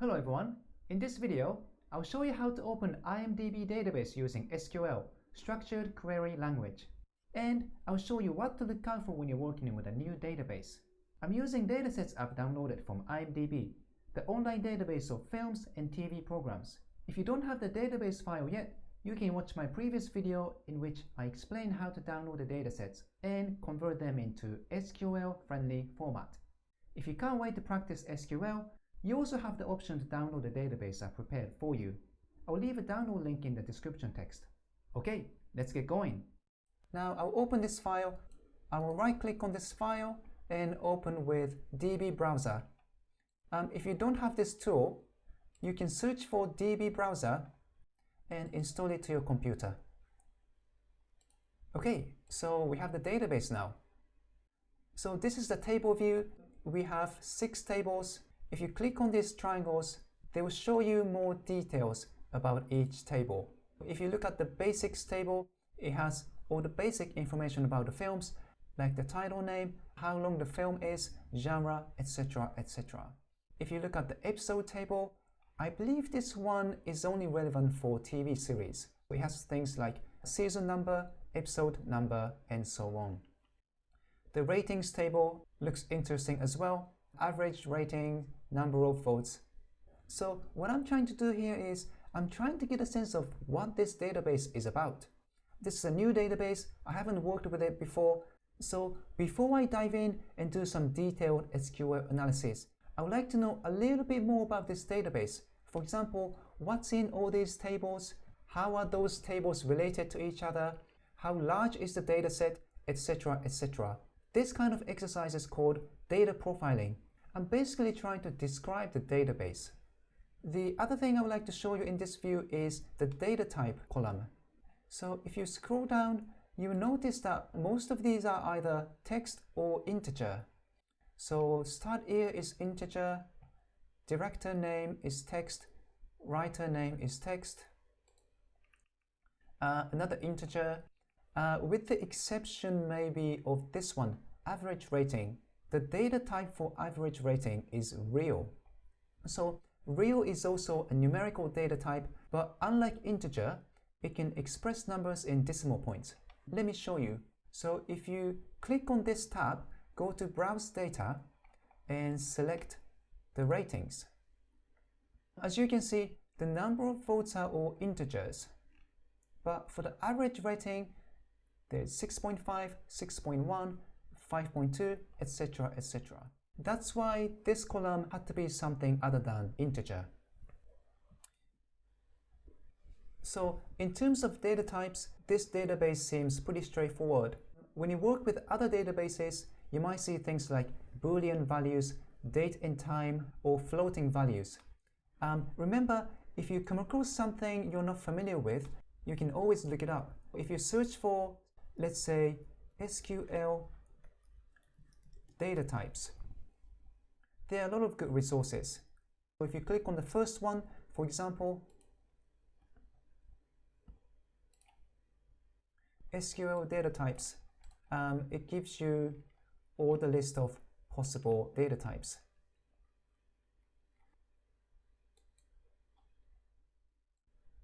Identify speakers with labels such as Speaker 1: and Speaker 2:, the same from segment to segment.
Speaker 1: Hello everyone, in this video, I'll show you how to open IMDB database using SQL, Structured Query Language. And I'll show you what to look out for when you're working with a new database. I'm using datasets I've downloaded from IMDB, the online database of films and TV programs. If you don't have the database file yet, you can watch my previous video in which I explain how to download the datasets and convert them into SQL-friendly format. If you can't wait to practice SQL, you also have the option to download the database I prepared for you. I'll leave a download link in the description text. Okay, let's get going. Now I'll open this file. I will right click on this file and open with DB Browser. If you don't have this tool, you can search for DB Browser and install it to your computer. Okay, so we have the database now. So this is the table view. We have 6 tables. If you click on these triangles, they will show you more details about each table. If you look at the basics table, it has all the basic information about the films, like the title name, how long the film is, genre, etc., etc. If you look at the episode table, I believe this one is only relevant for TV series. It has things like season number, episode number, and so on. The ratings table looks interesting as well. Average rating, number of votes. So what I'm trying to do here is I'm trying to get a sense of what this database is about. This is a new database. I haven't worked with it before. So before I dive in and do some detailed SQL analysis, I would like to know a little bit more about this database. For example, what's in all these tables? How are those tables related to each other? How large is the dataset, etc., etc. This kind of exercise is called data profiling. I'm basically trying to describe the database. The other thing I would like to show you in this view is the data type column. So if you scroll down, you will notice that most of these are either text or integer. So start year is integer, director name is text, writer name is text, another integer, with the exception maybe of this one, average rating. The data type for average rating is real. So real is also a numerical data type, but unlike integer, it can express numbers in decimal points. Let me show you. So if you click on this tab, go to Browse Data and select the ratings. As you can see, the number of votes are all integers. But for the average rating, there's 6.5, 6.1, 5.2, etc., etc. That's why this column had to be something other than integer. So in terms of data types, this database seems pretty straightforward. When you work with other databases, you might see things like Boolean values, date and time, or floating values. Remember, if you come across something you're not familiar with, you can always look it up. If you search for, let's say, SQL data types, there are a lot of good resources. So if you click on the first one, for example, SQL data types, it gives you all the list of possible data types.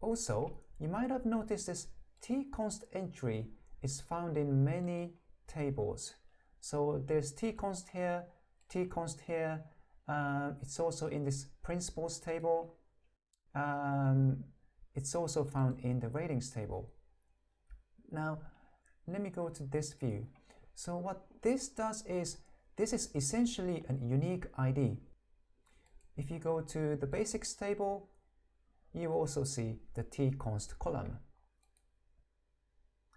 Speaker 1: Also, you might have noticed this tconst entry is found in many tables. So there's tconst here, tconst here. It's also in this principals table. It's also found in the ratings table. Now, let me go to this view. So what this does is, this is essentially a unique ID. If you go to the basics table, you also see the tconst column.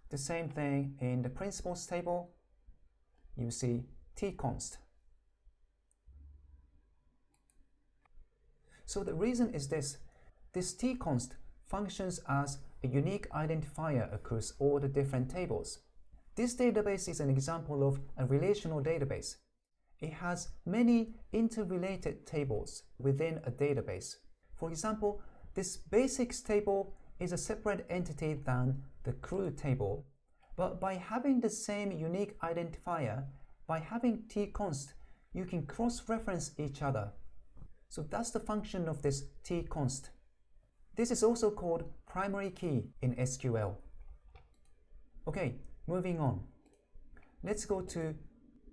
Speaker 1: The same thing in the principals table, you see tconst. So the reason is this tconst functions as a unique identifier across all the different tables. This database is an example of a relational database. It has many interrelated tables within a database. For example, this basics table is a separate entity than the crew table, but by having the same unique identifier, by having tconst, you can cross-reference each other. So that's the function of this tconst. This is also called primary key in SQL. Okay, moving on. Let's go to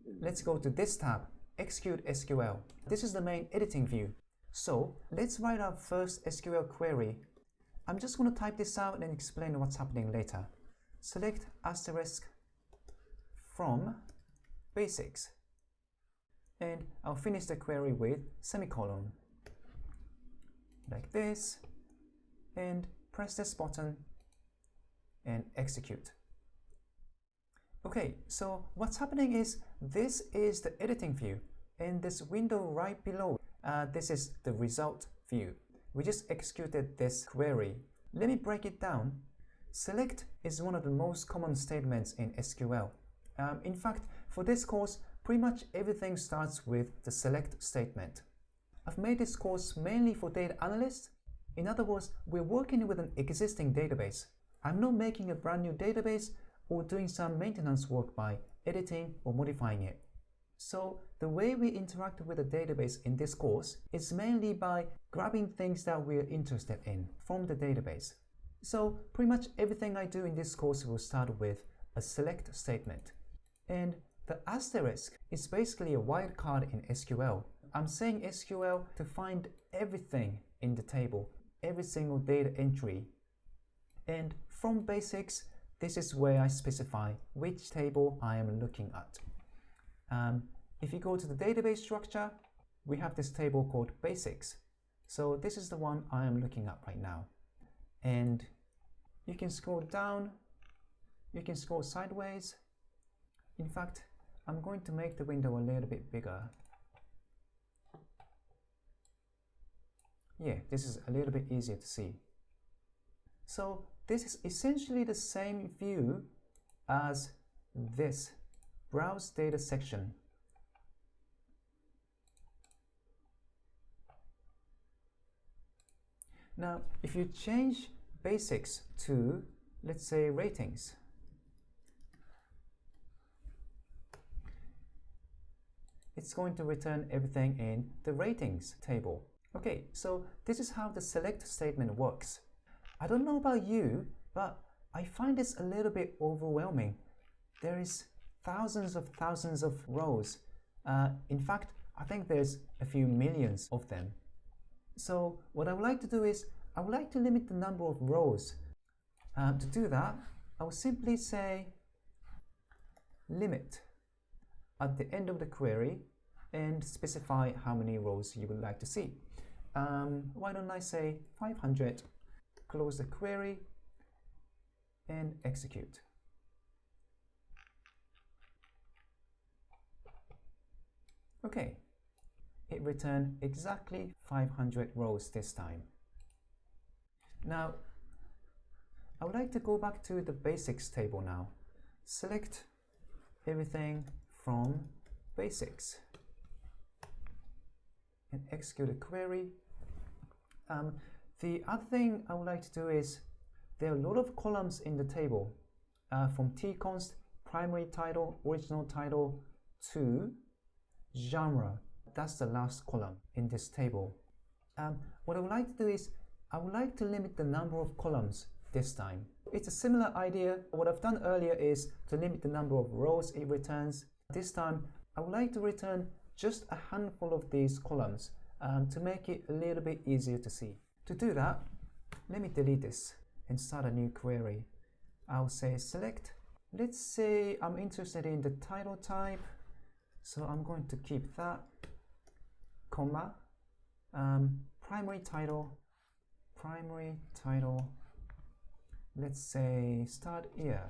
Speaker 1: this tab, Execute SQL. This is the main editing view. So let's write our first SQL query. I'm just going to type this out and explain what's happening later. Select asterisk from basics. And I'll finish the query with semicolon. Like this. And press this button and execute. Okay, so what's happening is this is the editing view, and this window right below, this is the result view. We just executed this query. Let me break it down. Select is one of the most common statements in SQL. In fact, for this course, pretty much everything starts with the select statement. I've made this course mainly for data analysts. In other words, we're working with an existing database. I'm not making a brand new database or doing some maintenance work by editing or modifying it. So the way we interact with a database in this course is mainly by grabbing things that we're interested in from the database. So pretty much everything I do in this course will start with a select statement. And the asterisk is basically a wildcard in SQL. I'm saying SQL to find everything in the table, every single data entry. And from basics, this is where I specify which table I am looking at. If you go to the database structure, we have this table called basics. So this is the one I am looking at right now. And you can scroll down, you can scroll sideways. In fact, I'm going to make the window a little bit bigger. Yeah, this is a little bit easier to see. So this is essentially the same view as this browse data section. Now, if you change basics to, let's say, ratings, it's going to return everything in the ratings table. Okay, so this is how the select statement works. I don't know about you, but I find this a little bit overwhelming. There is thousands of rows. In fact, I think there's a few millions of them. So what I would like to do is, I would like to limit the number of rows. To do that, I will simply say limit at the end of the query and specify how many rows you would like to see. Why don't I say 500, close the query and execute. Okay, it returned exactly 500 rows this time. Now, I would like to go back to the basics table now. Select everything from basics and execute a query. The other thing I would like to do is, there are a lot of columns in the table, from tconst, primary title, original title, to genre. That's the last column in this table. What I would like to do is, I would like to limit the number of columns this time. It's a similar idea. What I've done earlier is to limit the number of rows it returns. This time, I would like to return just a handful of these columns to make it a little bit easier to see. To do that, let me delete this and start a new query. I'll say select. Let's say I'm interested in the title type, so I'm going to keep that, comma, primary title, let's say start year.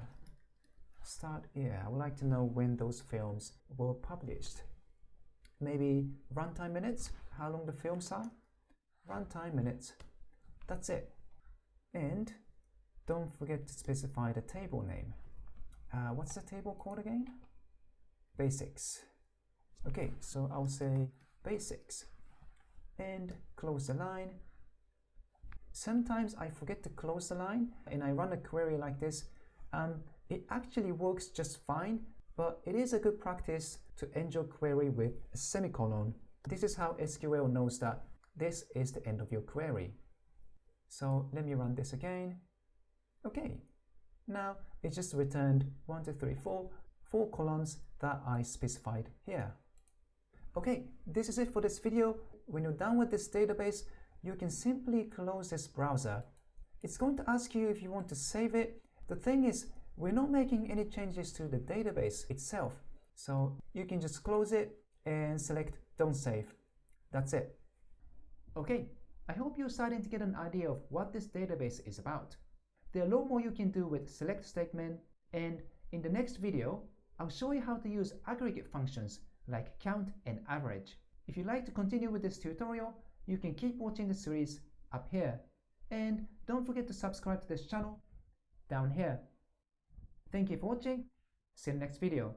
Speaker 1: I would like to know when those films were published. Maybe runtime minutes, how long the films are. Runtime minutes, that's it. And don't forget to specify the table name. What's the table called again? Basics. Okay, so I'll say basics and close the line. Sometimes I forget to close the line and I run a query like this. It actually works just fine, but it is a good practice to end your query with a semicolon. This is how SQL knows that this is the end of your query. So let me run this again. Okay, now it just returned 1, 2, 3, 4 columns that I specified here. Okay, this is it for this video. When you're done with this database, you can simply close this browser. It's going to ask you if you want to save it. The thing is, we're not making any changes to the database itself. So you can just close it and select Don't Save. That's it. Okay, I hope you're starting to get an idea of what this database is about. There are a lot more you can do with select statement, and in the next video, I'll show you how to use aggregate functions like count and average. If you'd like to continue with this tutorial, you can keep watching the series up here. And don't forget to subscribe to this channel down here. Thank you for watching. See you in the next video.